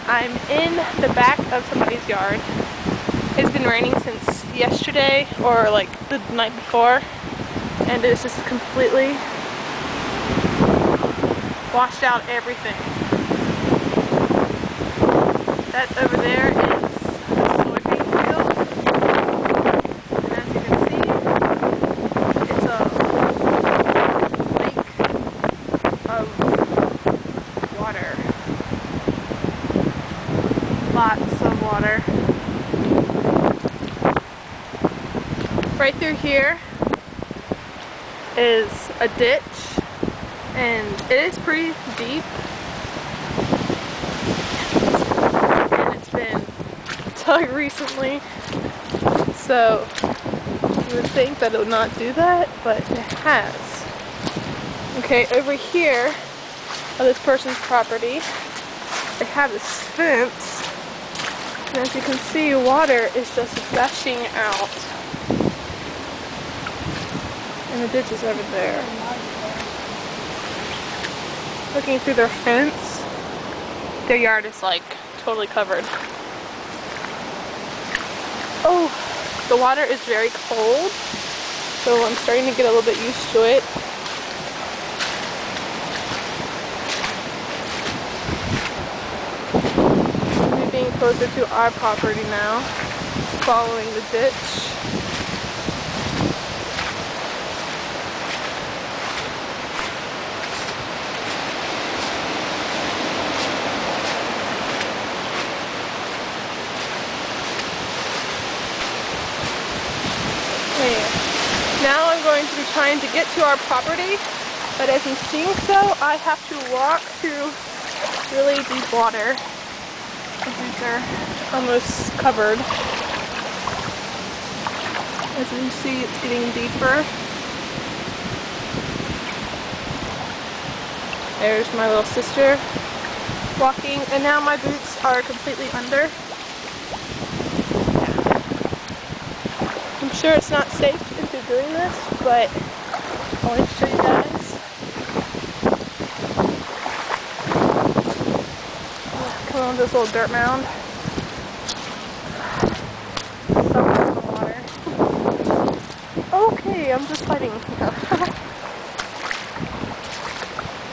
I'm in the back of somebody's yard. It's been raining since yesterday or like the night before, and it's just completely washed out everything. That over there is a soybean field, and as you can see, it's a lake of water. Lots of water. Right through here is a ditch, and it is pretty deep, and it's been dug recently, so you would think that it would not do that, but it has. Okay, over here on this person's property, they have this fence, and as you can see, water is just gushing out. And the ditch is over there. Looking through their fence, their yard is like totally covered. Oh, the water is very cold, so I'm starting to get a little bit used to it. Moving closer to our property now, following the ditch. Now I'm going to be trying to get to our property, but as I'm seeing so, I have to walk through really deep water. These are almost covered. As you can see, it's getting deeper. There's my little sister walking, and now my boots are completely under. I'm sure it's not safe into doing this, but I want to show you guys. Come on this little dirt mound. So much in the water. Okay, I'm just sliding here.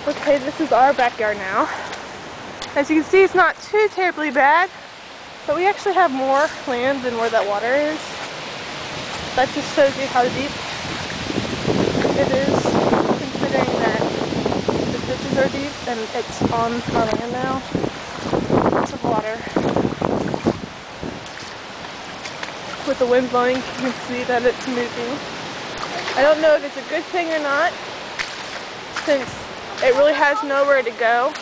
Okay, this is our backyard now. As you can see, it's not too terribly bad, but we actually have more land than where that water is. That just shows you how deep it is, considering that the ditches are deep and it's on our land now. Lots of water. With the wind blowing, you can see that it's moving. I don't know if it's a good thing or not, since it really has nowhere to go.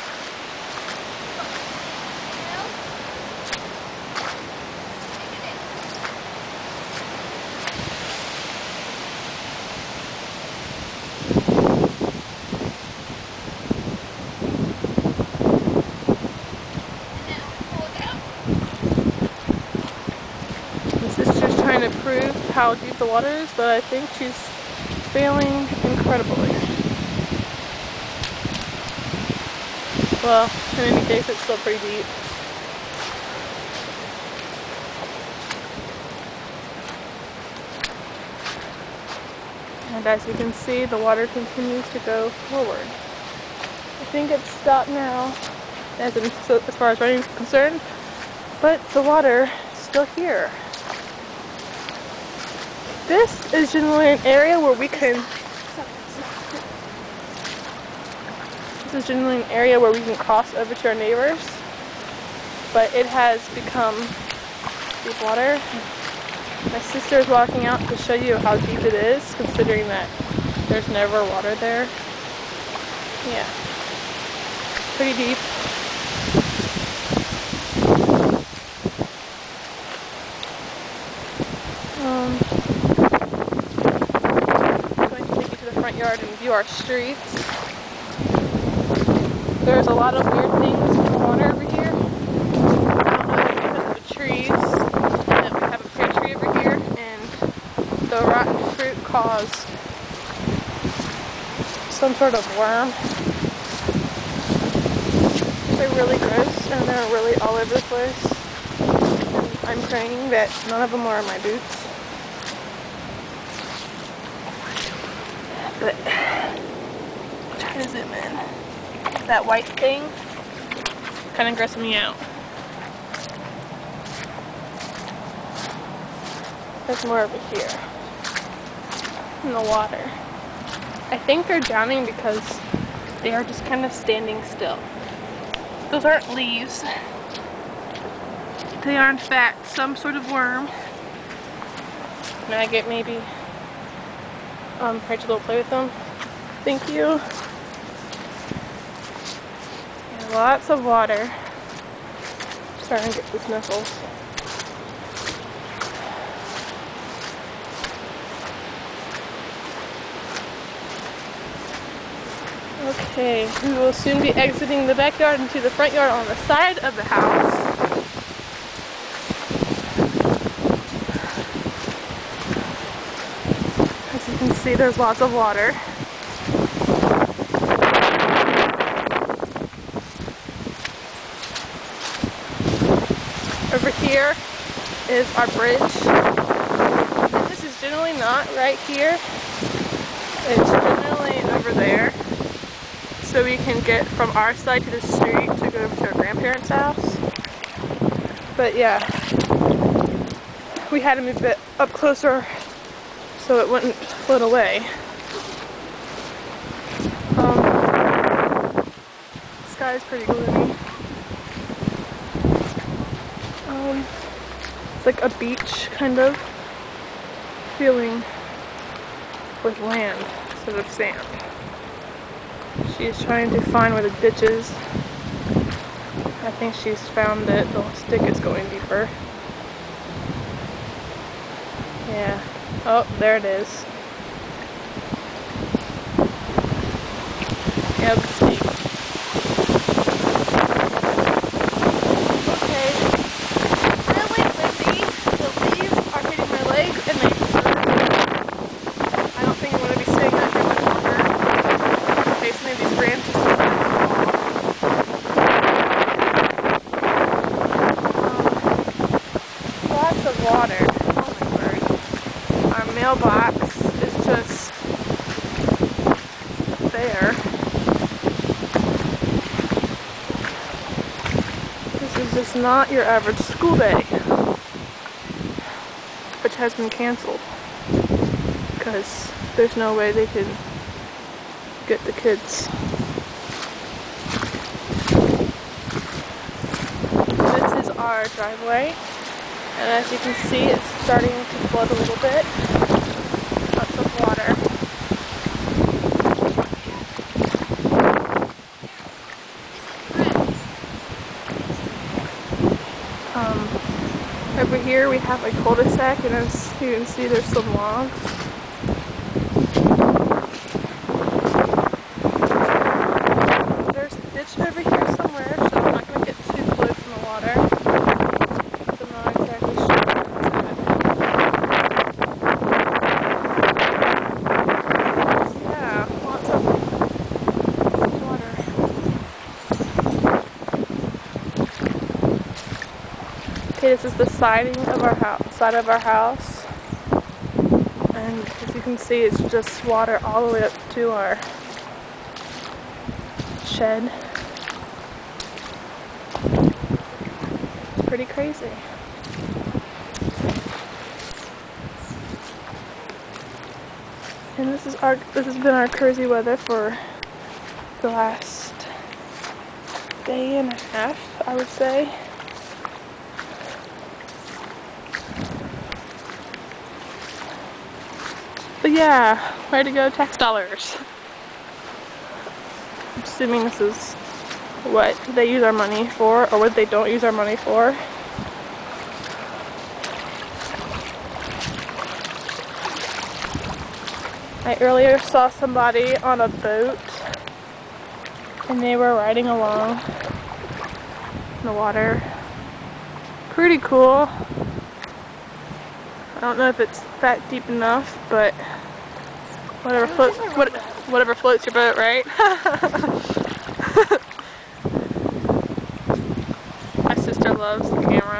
Trying to prove how deep the water is, but I think she's failing incredibly. Well, in any case, it's still pretty deep. And as you can see, the water continues to go forward. I think it's stopped now, as far as running is concerned, but the water is still here. This is generally an area where we can cross over to our neighbors, but it has become deep water. My sister is walking out to show you how deep it is, considering that there's never water there. Yeah, pretty deep. Front yard and view our streets. There's a lot of weird things in the water over here. I don't know if it's because of the trees, that we have a pear tree over here, and the rotten fruit caused some sort of worm. It's a really gross and they're really all over the place. And I'm praying that none of them are in my boots. But try to zoom in. That white thing kind of grossed me out. There's more over here in the water. I think they're drowning because they are just kind of standing still. Those aren't leaves. They are in fact some sort of worm. Maggot maybe. Rachel will play with them. Thank you. Yeah, lots of water. Starting to get the sniffles. Okay, we will soon be exiting the backyard into the front yard on the side of the house. As you can see, there's lots of water. Over here is our bridge. And this is generally not right here. It's generally over there. So we can get from our side to the street to go over to our grandparents' house. But yeah, we had to move it up closer so it wouldn't float away. The sky is pretty gloomy. It's like a beach kind of feeling with land instead of sand. She's trying to find where the ditch is. I think she's found it. The stick is going deeper. Yeah. Oh, there it is. Yep, deep. Okay. Really windy. The leaves are hitting my legs and they hurt. I don't think I'm going to be staying out here much longer. Okay, some of these branches just lots of water. Oh my word. Our mailbox is just there. This is just not your average school day, which has been canceled because there's no way they can get the kids. This is our driveway, and as you can see, it's starting to flood a little bit. Lots of water. Over here we have a cul-de-sac, and as you can see, there's some logs. Over here somewhere, so I'm not going to get too close in the water. I'm not exactly sure where it's at. Yeah, lots of water. Okay, this is the siding of our house, and as you can see, it's just water all the way up to our shed. Pretty crazy. And this has been our crazy weather for the last day and a half, I would say. But yeah, way to go tax dollars. I'm assuming this is what they use our money for, or what they don't use our money for. I earlier saw somebody on a boat, and they were riding along in the water. Pretty cool. I don't know if it's that deep enough, but whatever floats your boat, right? loves the camera.